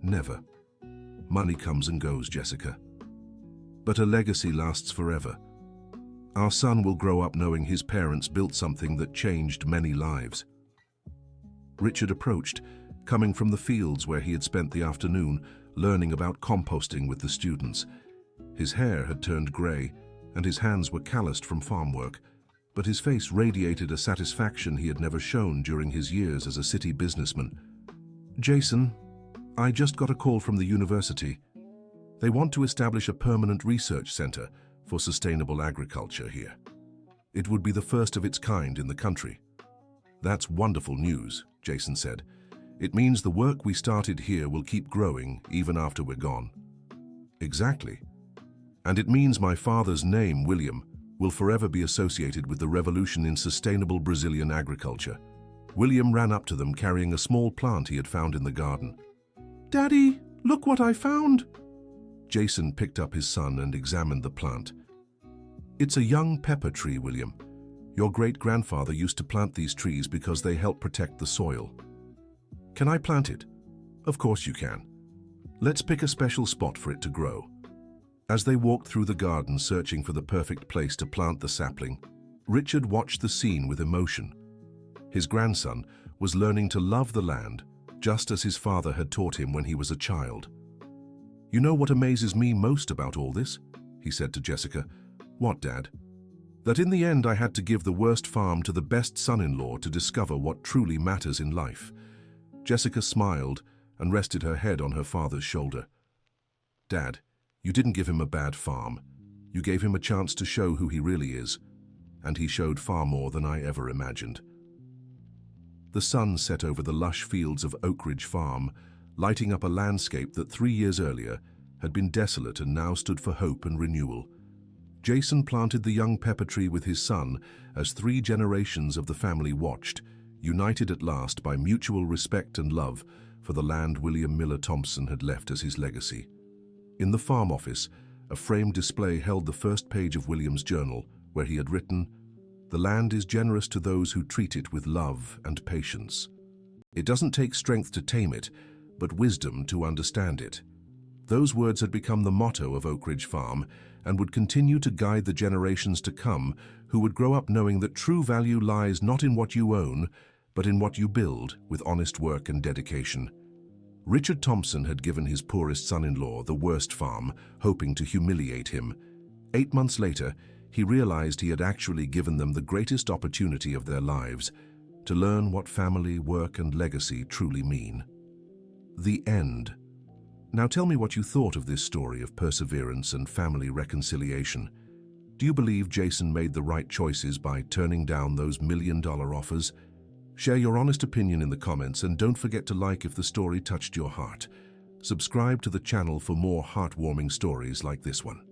"Never. Money comes and goes, Jessica. But a legacy lasts forever. Our son will grow up knowing his parents built something that changed many lives." Richard approached, coming from the fields where he had spent the afternoon learning about composting with the students. His hair had turned grey, and his hands were calloused from farm work, but his face radiated a satisfaction he had never shown during his years as a city businessman. "Jason, I just got a call from the university. They want to establish a permanent research center for sustainable agriculture here. It would be the first of its kind in the country." "That's wonderful news," Jason said. "It means the work we started here will keep growing even after we're gone." "Exactly. And it means my father's name, William, will forever be associated with the revolution in sustainable Brazilian agriculture." William ran up to them carrying a small plant he had found in the garden. "Daddy, look what I found!" Jason picked up his son and examined the plant. "It's a young pepper tree, William. Your great-grandfather used to plant these trees because they help protect the soil." "Can I plant it?" "Of course you can. Let's pick a special spot for it to grow." As they walked through the garden searching for the perfect place to plant the sapling, Richard watched the scene with emotion. His grandson was learning to love the land, just as his father had taught him when he was a child. "You know what amazes me most about all this?" he said to Jessica. "What, Dad?" "That in the end I had to give the worst farm to the best son-in-law to discover what truly matters in life." Jessica smiled and rested her head on her father's shoulder. "Dad, you didn't give him a bad farm. You gave him a chance to show who he really is, and he showed far more than I ever imagined." The sun set over the lush fields of Oak Ridge Farm, lighting up a landscape that 3 years earlier had been desolate and now stood for hope and renewal. Jason planted the young pepper tree with his son as 3 generations of the family watched, united at last by mutual respect and love for the land William Miller Thompson had left as his legacy. In the farm office, a framed display held the first page of William's journal, where he had written, "The land is generous to those who treat it with love and patience. It doesn't take strength to tame it, but wisdom to understand it." Those words had become the motto of Oak Ridge Farm and would continue to guide the generations to come, who would grow up knowing that true value lies not in what you own, but in what you build with honest work and dedication. Richard Thompson had given his poorest son-in-law the worst farm, hoping to humiliate him. 8 months later, he realized he had actually given them the greatest opportunity of their lives, to learn what family, work, and legacy truly mean. The end. Now tell me what you thought of this story of perseverance and family reconciliation. Do you believe Jason made the right choices by turning down those million-dollar offers? Share your honest opinion in the comments and don't forget to like if the story touched your heart. Subscribe to the channel for more heartwarming stories like this one.